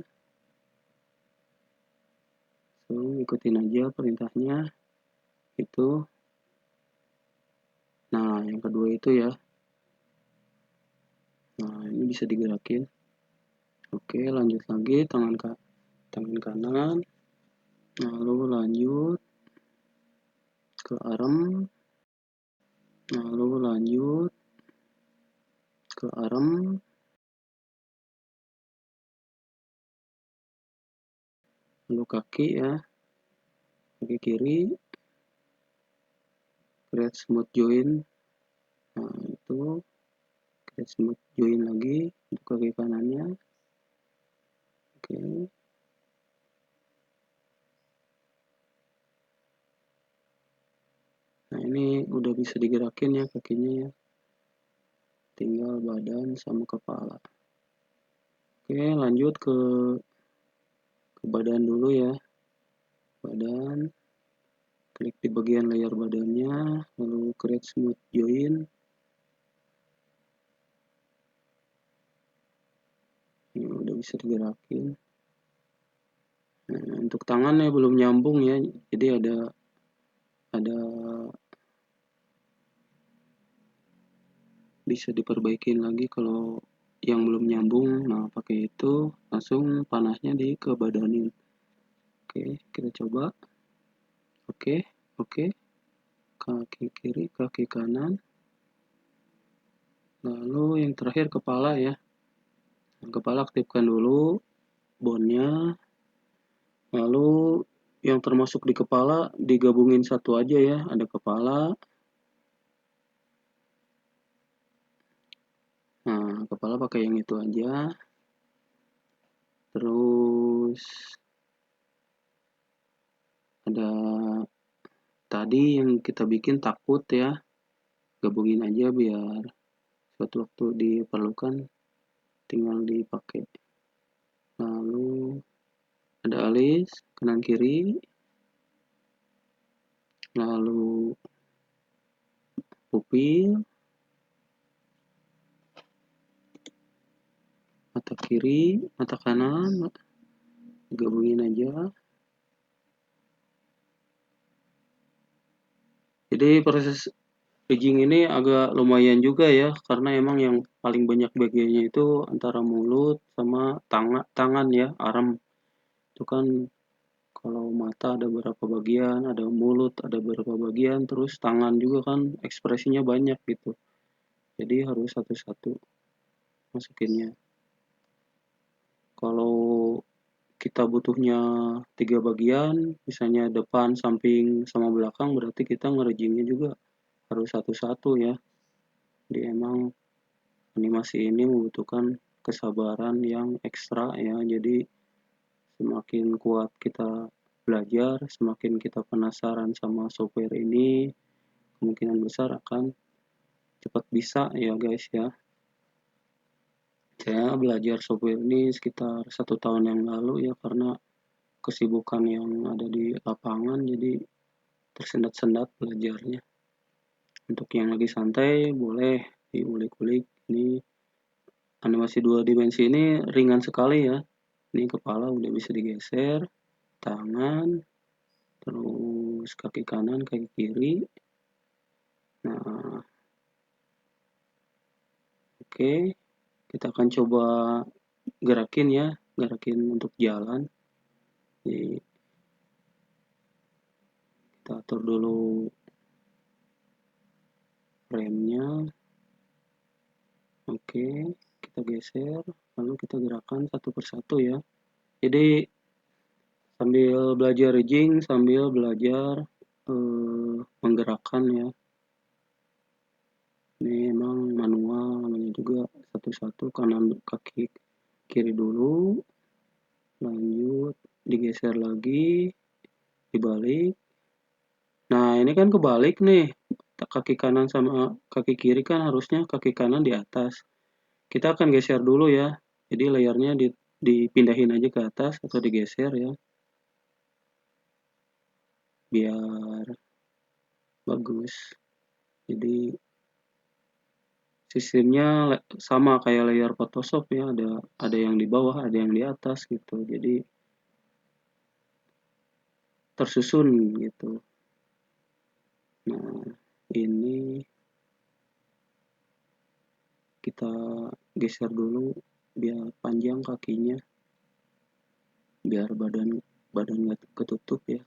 So, ikutin aja perintahnya. Itu. Nah, yang kedua itu ya. Nah, ini bisa digerakin. Oke, lanjut lagi tangan kanan. Lalu lanjut ke arm. Lalu lanjut ke arm. Lalu kaki ya. Kaki kiri. Create smooth join. Nah, itu create smooth join lagi untuk kaki kanannya. Oke. Nah, ini udah bisa digerakin ya kakinya ya. Tinggal badan sama kepala. Oke, lanjut ke badan dulu ya. Badan. Klik di bagian layar badannya, lalu create smooth join. Ini udah bisa digerakin. Nah, untuk tangannya belum nyambung ya, jadi ada bisa diperbaikin lagi kalau yang belum nyambung. Nah, pakai itu langsung panahnya di ke badanin. Oke, kita coba. Oke, oke. Kaki kiri, kaki kanan. Lalu yang terakhir kepala ya. Kepala aktifkan dulu bone-nya. Lalu yang termasuk di kepala digabungin satu aja ya. Ada kepala. Nah, kepala pakai yang itu aja. Terus ada tadi yang kita bikin takut ya. Gabungin aja biar suatu waktu diperlukan tinggal dipakai. Lalu ada alis, kanan kiri, lalu pupil, mata kiri, mata kanan, gabungin aja. Jadi proses bridging ini agak lumayan juga ya, karena emang yang paling banyak bagiannya itu antara mulut sama tangan ya, arem. Itu kan kalau mata ada beberapa bagian, ada mulut ada beberapa bagian, terus tangan juga kan ekspresinya banyak gitu. Jadi harus satu-satu masukinnya. Kalau kita butuhnya 3 bagian, misalnya depan, samping, sama belakang, berarti kita ngerejingnya juga harus satu-satu ya. Jadi emang animasi ini membutuhkan kesabaran yang ekstra ya. Jadi semakin kuat kita belajar, semakin kita penasaran sama software ini, kemungkinan besar akan cepat bisa ya guys ya. Saya belajar software ini sekitar 1 tahun yang lalu ya, karena kesibukan yang ada di lapangan, jadi tersendat-sendat belajarnya. Untuk yang lagi santai boleh diulik-ulik. Ini animasi 2 dimensi ini ringan sekali ya. Ini kepala udah bisa digeser, tangan, terus kaki kanan, kaki kiri. Nah, oke. Kita akan coba gerakin ya, gerakin untuk jalan. Jadi kita atur dulu frame-nya. Oke, kita geser, lalu kita gerakan satu persatu ya. Jadi sambil belajar rigging, sambil belajar menggerakkan ya. Ini emang manual, namanya juga satu-satu, kanan kaki kiri dulu, lanjut digeser lagi, dibalik. Nah ini kan kebalik nih, kaki kanan sama kaki kiri kan harusnya kaki kanan di atas. Kita akan geser dulu ya, jadi layarnya dipindahin aja ke atas atau digeser ya, biar bagus. Jadi sistemnya sama kayak layar Photoshop ya, ada yang di bawah, ada yang di atas gitu. Jadi tersusun gitu. Nah, ini kita geser dulu biar panjang kakinya, biar badan nggak ketutup ya.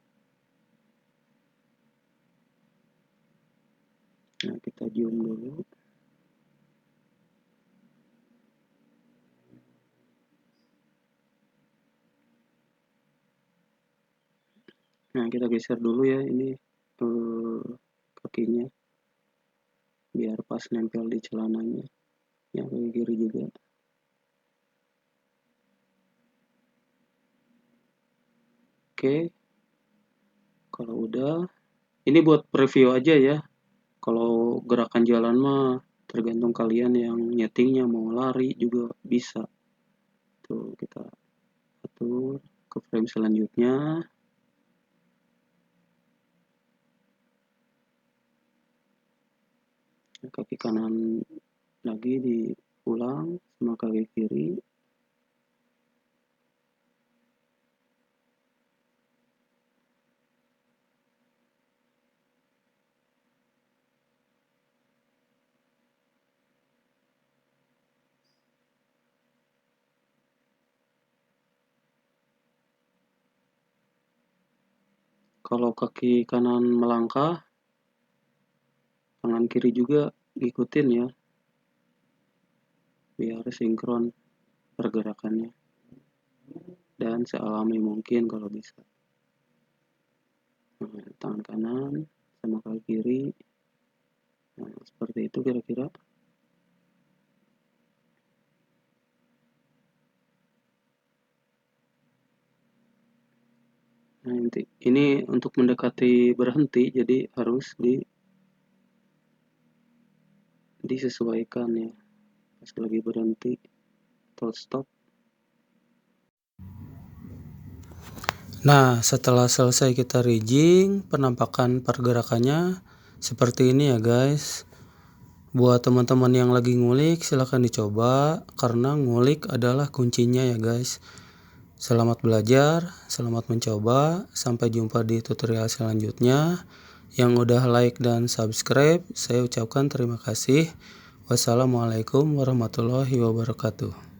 Nah, kita zoom dulu. Nah, kita geser dulu ya ini kakinya, biar pas nempel di celananya. Yang kaki kiri juga. Oke, kalau udah, ini buat preview aja ya. Kalau gerakan jalan mah tergantung kalian yang nyetingnya, mau lari juga bisa. Tuh kita atur ke frame selanjutnya. Kaki kanan lagi diulang sama kaki kiri. Kalau kaki kanan melangkah, tangan kiri juga ngikutin ya, biar sinkron pergerakannya dan sealami mungkin kalau bisa. Nah, tangan kanan sama kaki kiri, nah seperti itu kira-kira. Nah, ini untuk mendekati berhenti, jadi harus disesuaikan ya. Pas lagi berhenti atau stop. Nah, setelah selesai kita rigging, penampakan pergerakannya seperti ini ya guys. Buat teman-teman yang lagi ngulik, silahkan dicoba karena ngulik adalah kuncinya ya guys. Selamat belajar, selamat mencoba, sampai jumpa di tutorial selanjutnya. Yang udah like dan subscribe, saya ucapkan terima kasih. Wassalamualaikum warahmatullahi wabarakatuh.